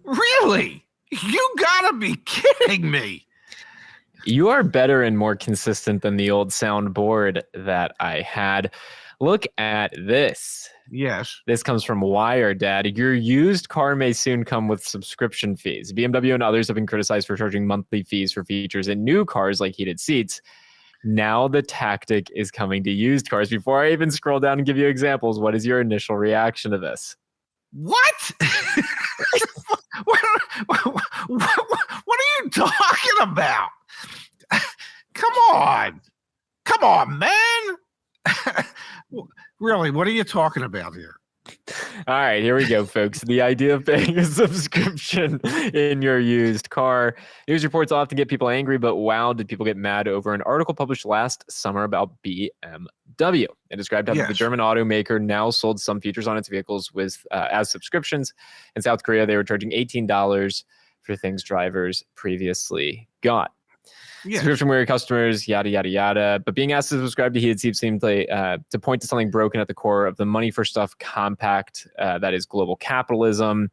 Really? You gotta be kidding me. You are better and more consistent than the old soundboard that I had. Look at this. Yes. This comes from Wired, Dad. Your used car may soon come with subscription fees. BMW and others have been criticized for charging monthly fees for features in new cars like heated seats. Now the tactic is coming to used cars. Before I even scroll down and give you examples, what is your initial reaction to this? What? what are you talking about? Come on, man. Really, what are you talking about here? All right, here we go, folks. The idea of paying a subscription in your used car. News reports often get people angry, but wow, did people get mad over an article published last summer about BMW. It described how the German automaker now sold some features on its vehicles with as subscriptions. In South Korea, they were charging $18 for things drivers previously got. Subscription weary customers, yada, yada, yada. But being asked to subscribe to heated seats seemed like, to point to something broken at the core of the money for stuff compact that is global capitalism.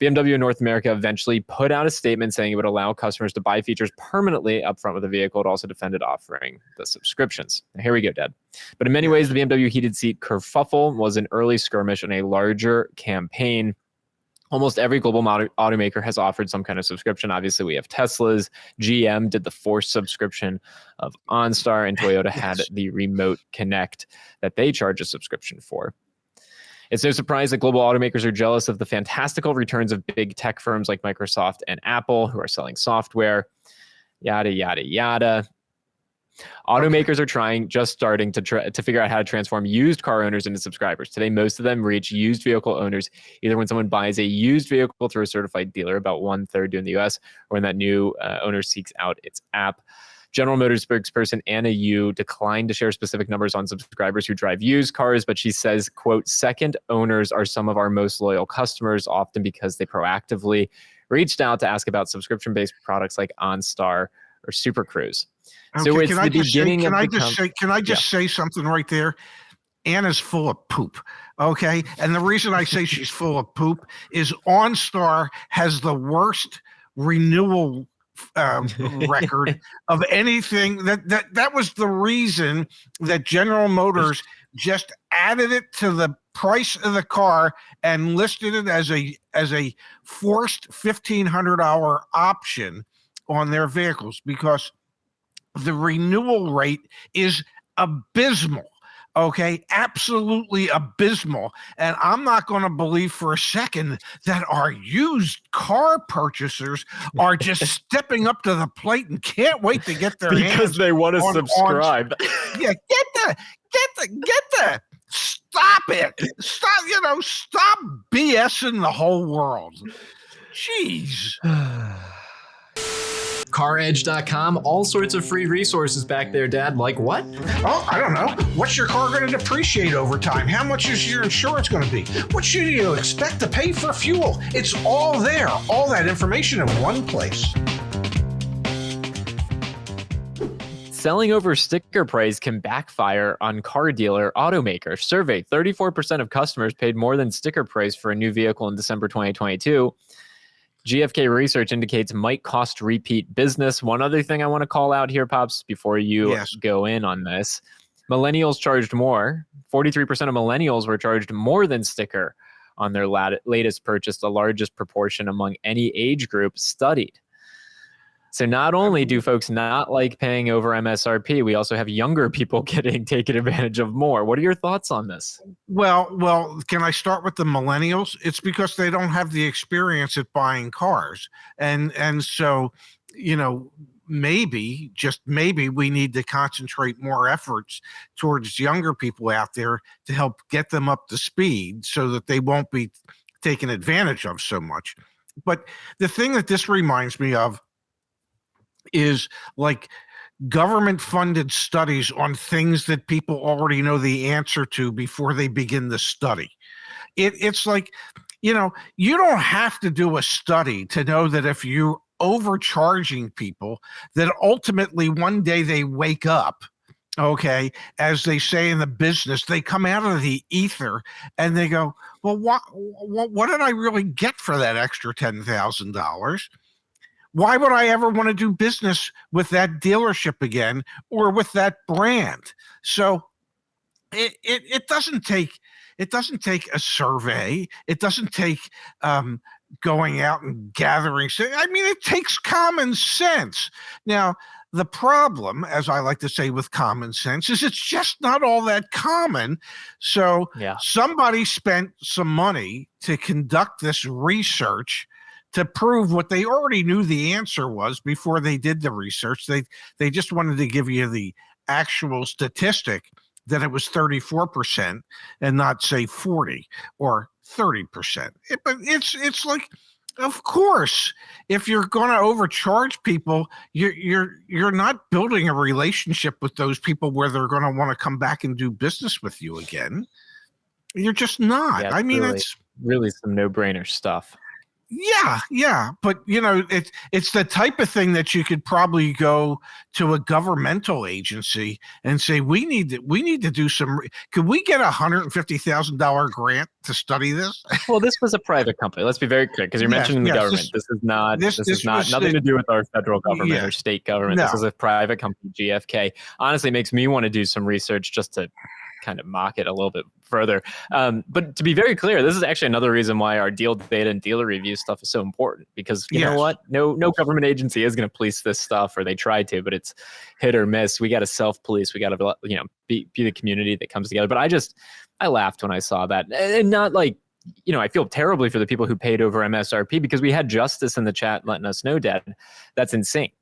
BMW in North America eventually put out a statement saying it would allow customers to buy features permanently up front with the vehicle. It also defended offering the subscriptions. Now, here we go, Dad. But in many ways, the BMW heated seat kerfuffle was an early skirmish in a larger campaign. Almost every global automaker has offered some kind of subscription. Obviously, we have Tesla's. GM did the forced subscription of OnStar, and Toyota had the Remote Connect that they charge a subscription for. It's no surprise that global automakers are jealous of the fantastical returns of big tech firms like Microsoft and Apple, who are selling software, yada, yada, yada. Automakers are starting to figure out how to transform used car owners into subscribers. Today, most of them reach used vehicle owners either when someone buys a used vehicle through a certified dealer, about 1/3 do in the US, or when that new owner seeks out its app. General Motors spokesperson Anna Yu declined to share specific numbers on subscribers who drive used cars, but she says, quote, second owners are some of our most loyal customers, often because they proactively reached out to ask about subscription-based products like OnStar or Super Cruise. Okay, so it's the beginning of can I just say something right there? Anna's full of poop, okay? And the reason I say she's full of poop is OnStar has the worst renewal record of anything. That was the reason that General Motors just added it to the price of the car and listed it as a forced $1,500 option on their vehicles, because the renewal rate is abysmal. Okay, absolutely abysmal. And I'm not going to believe for a second that our used car purchasers are just stepping up to the plate and can't wait to get their hands because they want to subscribe. Yeah, get the stop it. Stop BSing the whole world. Jeez. CarEdge.com, all sorts of free resources back there, Dad. Like what? Oh, I don't know. What's your car going to depreciate over time? How much is your insurance going to be? What should you expect to pay for fuel? It's all there. All that information in one place. Selling over sticker price can backfire on car dealer automaker. Survey: 34% of customers paid more than sticker price for a new vehicle in December 2022. GfK research indicates might cost repeat business. One other thing I want to call out here, Pops, before you go in on this. Millennials charged more. 43% of millennials were charged more than sticker on their latest purchase, the largest proportion among any age group studied. So not only do folks not like paying over MSRP, we also have younger people taken advantage of more. What are your thoughts on this? Well, can I start with the millennials? It's because they don't have the experience at buying cars. And so, maybe, just maybe, we need to concentrate more efforts towards younger people out there to help get them up to speed so that they won't be taken advantage of so much. But the thing that this reminds me of is like government-funded studies on things that people already know the answer to before they begin the study. It's like, you don't have to do a study to know that if you're overcharging people, that ultimately one day they wake up okay, as they say in the business, they come out of the ether and they go, well, what did I really get for that extra $10,000? Why would I ever want to do business with that dealership again or with that brand? So it doesn't take a survey. It doesn't take going out and gathering. I mean, it takes common sense. Now, the problem, as I like to say with common sense, is it's just not all that common. So somebody spent some money to conduct this research to prove what they already knew the answer was before they did the research. They just wanted to give you the actual statistic that it was 34% and not say 40 or 30%. But it's like, of course, if you're going to overcharge people, you're not building a relationship with those people where they're going to want to come back and do business with you again. You're just not. I mean, it's really some no-brainer stuff. Yeah. But, it's the type of thing that you could probably go to a governmental agency and say, we need to do could we get $150,000 grant to study this? Well, this was a private company. Let's be very clear, because you're mentioning the government. This is not nothing to do with our federal government or state government. No. This is a private company, GFK. Honestly, it makes me want to do some research just to kind of mock it a little bit further. But to be very clear, this is actually another reason why our deal data and dealer review stuff is so important, because you know what? No government agency is going to police this stuff, or they try to, but it's hit or miss. We got to self-police. We got to, be the community that comes together. But I laughed when I saw that, and not like, I feel terribly for the people who paid over MSRP, because we had Justice in the chat letting us know, Dad, that's insane.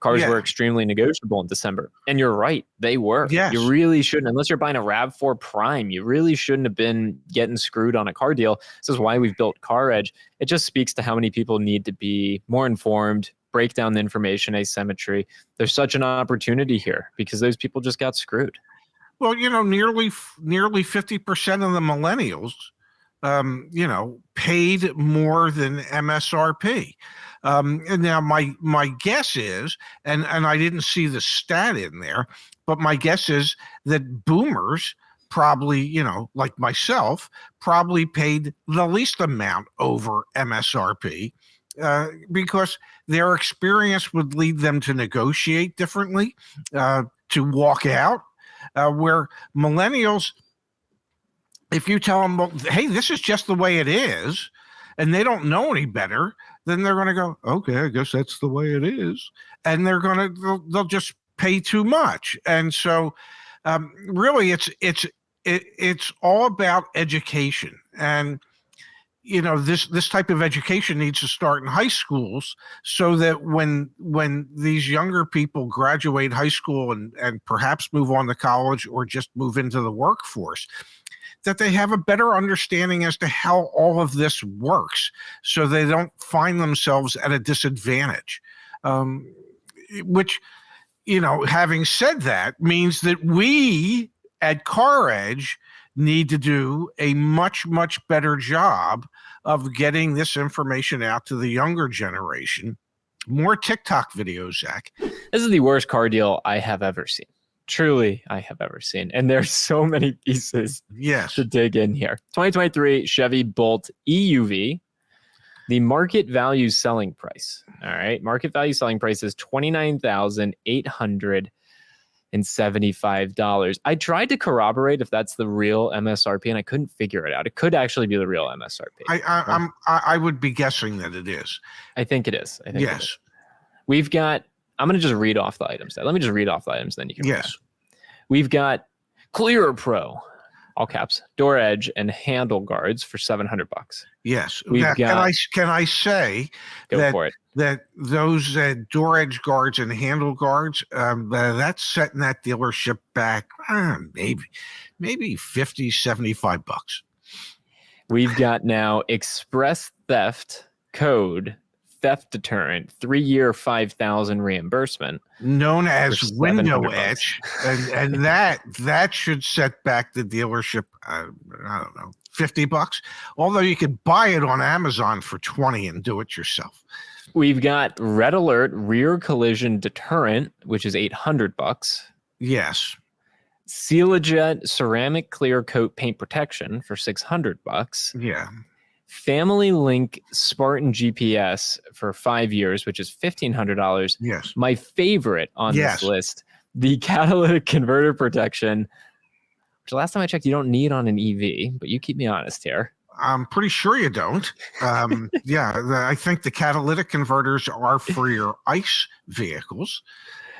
Cars were extremely negotiable in December. And you're right, they were. Yes. You really shouldn't, unless you're buying a RAV4 Prime, you really shouldn't have been getting screwed on a car deal. This is why we've built CarEdge. It just speaks to how many people need to be more informed, break down the information asymmetry. There's such an opportunity here because those people just got screwed. Well, nearly 50% of the millennials, paid more than MSRP. And now my guess is, and I didn't see the stat in there, but my guess is that boomers probably, like myself, probably paid the least amount over MSRP because their experience would lead them to negotiate differently, to walk out, where millennials, if you tell them, well, hey, this is just the way it is, and they don't know any better, then they're going to go, okay, I guess that's the way it is. And they'll just pay too much. And so really it's all about education. And, this type of education needs to start in high schools so that when these younger people graduate high school and perhaps move on to college or just move into the workforce, that they have a better understanding as to how all of this works so they don't find themselves at a disadvantage. Which, having said that, means that we at CarEdge need to do a much, much better job of getting this information out to the younger generation. More TikTok videos, Zach. This is the worst car deal I have ever seen. Truly, I have ever seen. And there's so many pieces to dig in here. 2023 Chevy Bolt EUV. The market value selling price. All right. Market value selling price is $29,875. I tried to corroborate if that's the real MSRP, and I couldn't figure it out. It could actually be the real MSRP. I would be guessing that it is. I think it is. Yes. We've got, I'm going to just read off the items. Let me just read off the items, then you can. Yes. We've got Clearer Pro, all caps, door edge and handle guards for $700. Yes. Can I say that those door edge guards and handle guards, that's setting that dealership back maybe $50, $75. We've got now Express Theft Code theft deterrent, 3-year 5,000 reimbursement, known as window etch, and that should set back the dealership. I don't know, $50. Although you could buy it on Amazon for $20 and do it yourself. We've got Red Alert rear collision deterrent, which is $800. Yes. Sealajet ceramic clear coat paint protection for $600. Yeah. Family Link Spartan GPS for 5 years, which is $1,500. Yes. My favorite on this list, the catalytic converter protection, which last time I checked, you don't need on an EV, but you keep me honest here. I'm pretty sure you don't. I think the catalytic converters are for your ICE vehicles.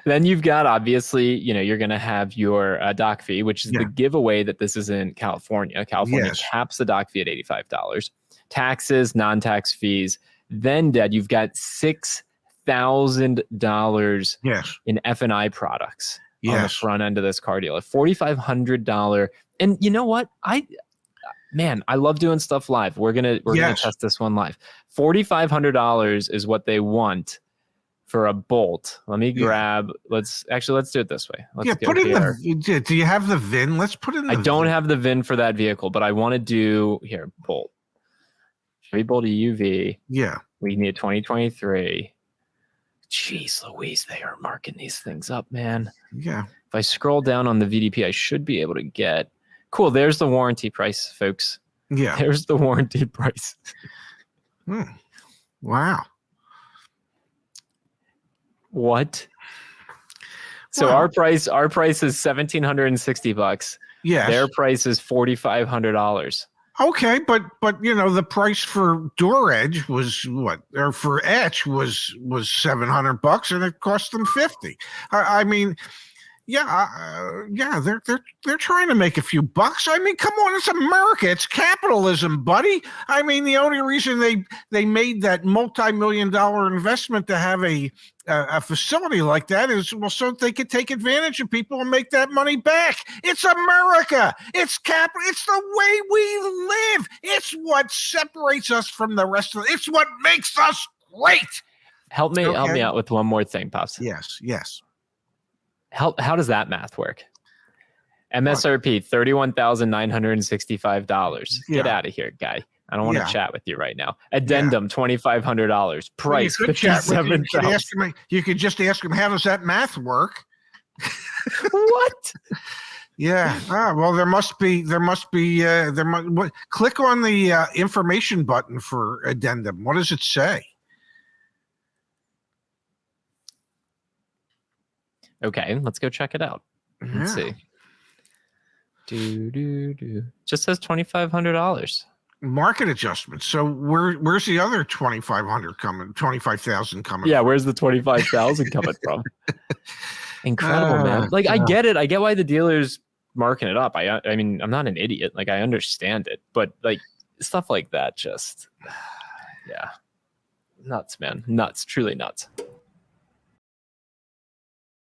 Then you've got, obviously, you're going to have your dock fee, which is the giveaway that this is in California. California caps the dock fee at $85. Taxes, non-tax fees. Then, Dad, you've got $6,000 in F&I products on the front end of this car deal. A $4,500. And you know what? I love doing stuff live. We're gonna test this one live. $4,500 is what they want for a Bolt. Let me grab. Let's do it this way. Let's put in here. Do you have the VIN? Let's put in. I don't have the VIN for that vehicle, but I want to do here. Bolt. Chevy Bolt EUV. Yeah. We need 2023. Jeez Louise, they are marking these things up, man. Yeah. If I scroll down on the VDP, I should be able to get. Cool. There's the warranty price, folks. Yeah. There's the warranty price. Wow. What? So our price is $1,760. Yeah. Their price is $4,500. Okay, but the price for DoorEdge was what, or for Etch was $700, and it cost them $50. I mean, they're trying to make a few bucks. I mean, come on, it's America, it's capitalism, buddy. I mean, the only reason they made that multi-million-dollar investment to have a facility like that is so they could take advantage of people and make that money back. It's America. It's It's the way we live. It's what separates us from the rest of it. It's what makes us great. Help me out with one more thing, Pops. Yes. How does that math work? MSRP $31,965. Get out of here, guy. I don't want to chat with you right now. Addendum $2,500. Price $57,000. You could just ask him, how does that math work? What? Yeah. Well, there must be. Click on the information button for addendum. What does it say? Okay, let's go check it out. Let's see. Just says $2,500. Market adjustment. So where's the other 2,500 coming? 25,000 coming? Yeah, where's the 25,000 coming from? Incredible, man. Like, I get it. I get why the dealer's marking it up. I mean, I'm not an idiot. Like, I understand it, but like stuff like that, just nuts, man. Nuts. Truly nuts.